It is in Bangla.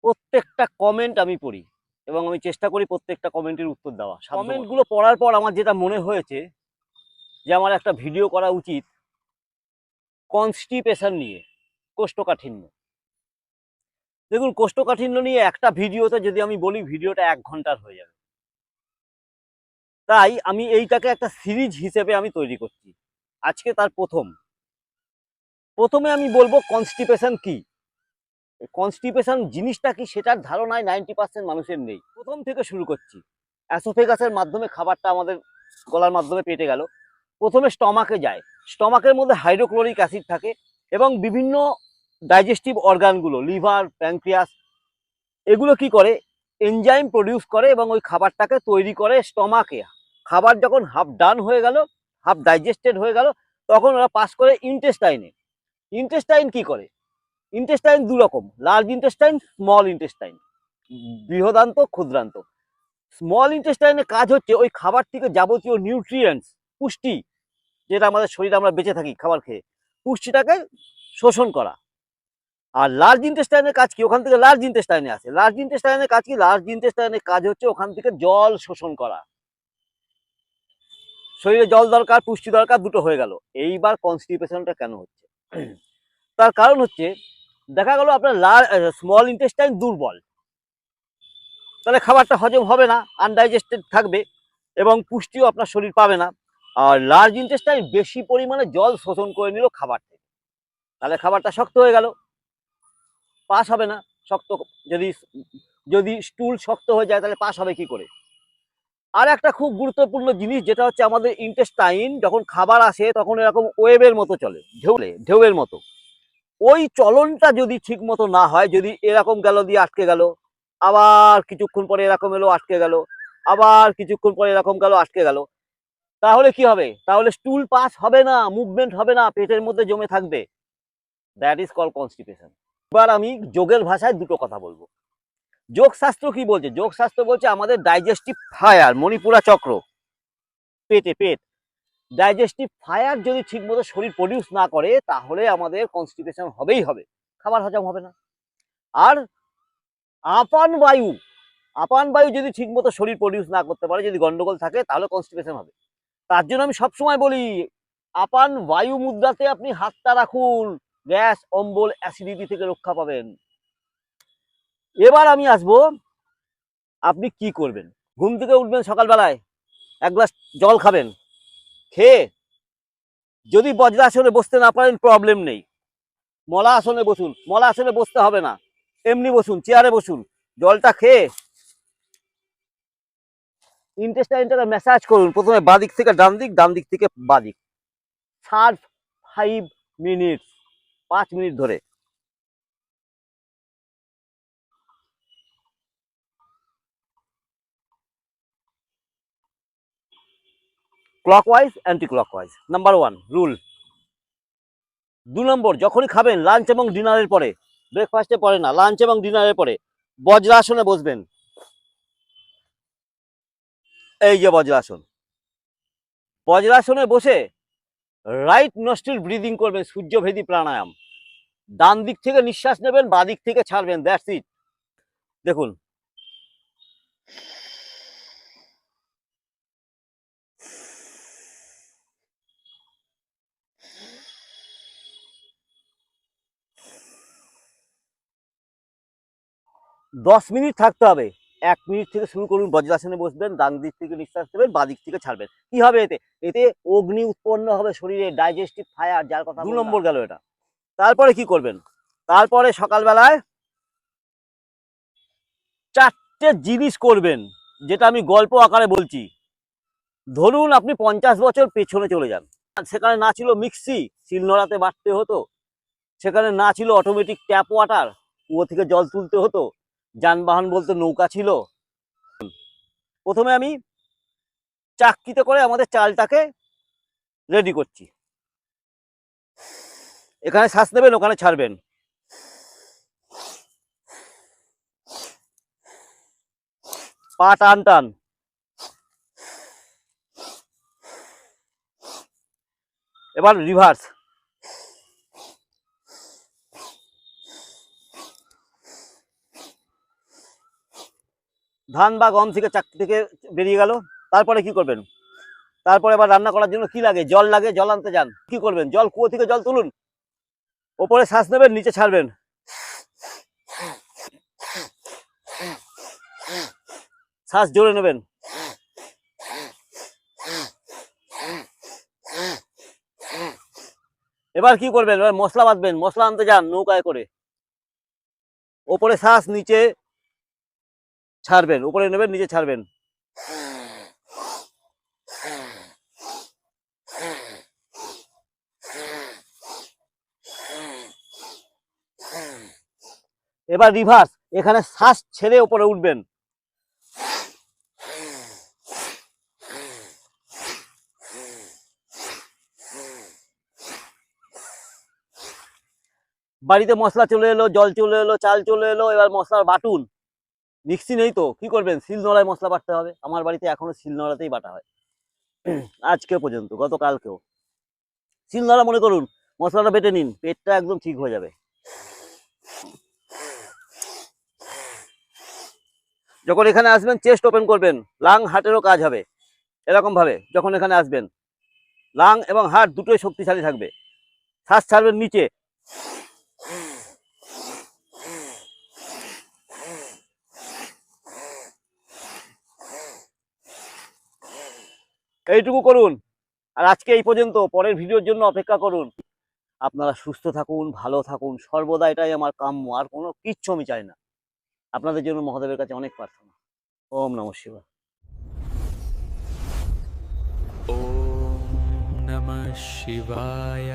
প্রত্যেকটা কমেন্ট আমি পড়ি এবং আমি চেষ্টা করি প্রত্যেকটা কমেন্টের উত্তর দেওয়া। কমেন্টগুলো পড়ার পর আমার যেটা মনে হয়েছে যে আমার একটা ভিডিও করা উচিত কনস্টিপেশন নিয়ে, কোষ্ঠকাঠিন্য। দেখুন, কোষ্ঠকাঠিন্য নিয়ে একটা ভিডিওতে যদি আমি বলি, ভিডিওটা 1 ঘন্টার হয়ে যাবে। তাই আমি এইটাকে একটা সিরিজ হিসেবে আমি তৈরি করছি। আজকে তার প্রথমে আমি বলবো কনস্টিপেশন কি। কনস্টিপেশন জিনিসটা কি সেটার ধারণায় 90% মানুষের নেই। প্রথম থেকে শুরু করছি। অ্যাসোফেগাসের মাধ্যমে খাবারটা আমাদের গলার মাধ্যমে পেটে গেল, প্রথমে স্টমাকে যায়। স্টমাকের মধ্যে হাইড্রোক্লোরিক অ্যাসিড থাকে এবং বিভিন্ন ডাইজেস্টিভ অর্গানগুলো, লিভার, প্যানক্রিয়াস, এগুলো কি করে, এনজাইম প্রডিউস করে এবং ওই খাবারটাকে তৈরি করে স্টমাকে। খাবার যখন হাফ ডান হয়ে গেল, হাফ ডাইজেস্টেড হয়ে গেল, তখন ওরা পাস করে ইন্টেস্টাইনে। ইন্টেস্টাইন কি করে? ইন্টেস্টাইন দু রকম, লার্জ ইন্টেস্টাইন, স্মল ইন্টেস্টাইন, বৃহদান্ত, ক্ষুদ্রান্ত। স্মল ইন্টেস্টাইনের কাজ হচ্ছে ওই খাবার থেকে যাবতীয় নিউট্রিয়েন্টস, পুষ্টি, যেটা আমাদের শরীরে আমরা বেঁচে থাকি খাবার খেয়ে, পুষ্টিটাকে শোষণ করা। আর লার্জ ইন্টেস্টাইনের কাজ কি? ওখান থেকে লার্জ ইন্টেস্টাইনে আসে। লার্জ ইন্টেস্টাইনের কাজ কি? লার্জ ইন্টেস্টাইনের কাজ হচ্ছে ওখান থেকে জল শোষণ করা। শরীরে জল দরকার, পুষ্টি দরকার, দুটো হয়ে গেল। এইবার কনস্টিপেশনটা কেন হচ্ছে? তার কারণ হচ্ছে দেখা গেল আপনার স্মল ইন্টেস্টাইন দুর্বল, তাহলে খাবারটা হজম হবে না, আনডাইজেস্টেড থাকবে এবং পুষ্টিও আপনার শরীর পাবে না। আর লার্জ ইন্টেস্টাইন বেশি পরিমাণে জল শোষণ করে নিল খাবার থেকে, তাহলে খাবারটা শক্ত হয়ে গেল, পাস হবে না। শক্ত, যদি যদি স্টুল শক্ত হয়ে যায় তাহলে পাস হবে কি করে? আর একটা খুব গুরুত্বপূর্ণ জিনিস, যেটা হচ্ছে আমাদের ইন্টেস্টাইন যখন খাবার আসে তখন এরকম ওয়েবের মতো চলে, ঢেউয়ের মতো। ওই চলনটা যদি ঠিক মতো না হয়, যদি এরকম গেল দিয়ে আটকে গেল, আবার কিছুক্ষণ পরে এরকম এলো আটকে গেল, আবার কিছুক্ষণ পরে এরকম গেল আটকে গেল, তাহলে কি হবে? তাহলে স্টুল পাস হবে না, মুভমেন্ট হবে না, পেটের মধ্যে জমে থাকবে। That is call constipation. এবার আমি যোগের ভাষায় দুটো কথা বলবো। যোগশাস্ত্র কি বলছে? যোগশাস্ত্র বলছে আমাদের ডাইজেস্টিভ ফায়ার, মণিপুরা চক্র, পেট ডাইজেস্টিভ ফায়ার যদি ঠিকমতো শরীর প্রডিউস না করে তাহলে আমাদের কনস্টিপেশন হবেই হবে, খাবার হজম হবে না। আর আপান বায়ু যদি ঠিকমতো শরীর প্রডিউস না করতে পারে, যদি গন্ডগোল থাকে, তাহলে কনস্টিপেশন হবে। তার জন্য আমি সবসময় বলি, আপান বায়ু মুদ্রাতে আপনি হাতটা রাখুন, গ্যাস, অম্বল, অ্যাসিডিটি থেকে রক্ষা পাবেন। এবার আমি আসবো, আপনি কি করবেন? ঘুম থেকে উঠবেন সকালবেলায়, 1 গ্লাস জল খাবেন, খেয়ে যদি বজ্রাসনে বসতে না পারেন প্রবলেম নেই, মলা আসনে বসুন। মলা আসনে বসতে হবে না, এমনি বসুন, চেয়ারে বসুন, জলটা খেয়ে ইন্টেস্টাইনটাকে ম্যাসাজ করুন। প্রথমে বাদিক থেকে ডান দিক, ডান দিক থেকে বাদিক, সার্ভ 5 মিনিটস, 5 মিনিট ধরে। Clockwise, anti clockwise, number 1 rule. 2 নম্বর, যখনই খাবেন লাঞ্চ এবং ডিনারের পরে, ব্রেকফাস্টে পরে না, লাঞ্চ এবং ডিনারের পরে বজ্রাসনে বসবেন। এই যে বজ্রাসন, বজ্রাসনে বসে রাইট নস্ট্রিল ব্রিদিং করবেন, সূর্যভেদী প্রাণায়াম। ডান দিক থেকে নিঃশ্বাস নেবেন, বাঁ দিক থেকে ছাড়বেন, দ্যাটস ইট। দেখুন, দশ মিনিট থাকতে হবে। 1 মিনিট থেকে শুরু করুন, বজ্রাসনে বসবেন, ডান দিক থেকে নিঃশ্বাস নেবেন, বাঁ দিক থেকে ছাড়বেন। কি হবে এতে? এতে অগ্নি উৎপন্ন হবে শরীরে, ডাইজেস্টিভ ফায়ার, যার কথা 2 নম্বর গেল এটা। তারপরে কি করবেন? তারপরে সকালবেলায় 4টে জিনিস করবেন, যেটা আমি গল্প আকারে বলছি। ধরুন আপনি 50 বছর পেছনে চলে যান, সেখানে না ছিল মিক্সি, শিলনোড়াতে বাটতে হতো, সেখানে না ছিল অটোমেটিক ট্যাপ ওয়াটার, কুয়ো থেকে জল তুলতে হতো, যানবাহন বলতে নৌকা ছিল। প্রথমে আমি চাকতিতে করে আমাদের চালটাকে রেডি করছি। এখানে শ্বাস নেবেন, ওখানে ছাড়বেন। পা টান টান। এবার রিভার্স। ধান বা গম থেকে চাকতি থেকে বেরিয়ে গেল। তারপরে কি করবেন? তারপরে আবার রান্না করার জন্য কি লাগে? জল লাগে, জল আনতে যান। কি করবেন? জল কুয়ো থেকে জল তুলুন, ওপরে শ্বাস নেবেন, নিচে ছাড়বেন। শ্বাস জোরে নেবেন। এবার কি করবেন? এবার মশলা বাঁধবেন, মশলা আনতে যান নৌকায় করে। ওপরে শ্বাস, নিচে ছাড়বেন, উপরে নেবেন, নিচে ছাড়বেন। এবার রিভার্স, এখানে শ্বাস ছেড়ে উপরে উঠবেন। বাড়িতে মশলা চলে এলো, জল চলে এলো, চাল চলে এলো, এবার মশলার বাটুন। মিক্সি নেই তো কি করবেন? শিলনোড়ায় মশলা বাটতে হবে। আমার বাড়িতে এখনো শিলনোড়াতেই বাটা হয়, আজকে পর্যন্ত, গতকালকেও। শিলনোড়া মনে করুন, মশলাটা বেটে নিন, পেটটা একদম ঠিক হয়ে যাবে। যখন এখানে আসবেন চেস্ট ওপেন করবেন, লাং হার্টেরও কাজ হবে। এরকম ভাবে যখন এখানে আসবেন, লাং এবং হার্ট দুটোই শক্তিশালী থাকবে। শ্বাস ছাড়বেন নিচে। এইটুকু করুন। আর আজকে এই পর্যন্ত, পরের ভিডিওর জন্য অপেক্ষা করুন। আপনারা সুস্থ থাকুন, ভালো থাকুন, সর্বদা এটাই আমার কাম্য। আর কোনো কিচ্ছু আমি চাই না। আপনাদের জন্য মহাদেবের কাছে অনেক প্রার্থনা। ওম নমঃ শিবায়। ॐ नमः शिवाय।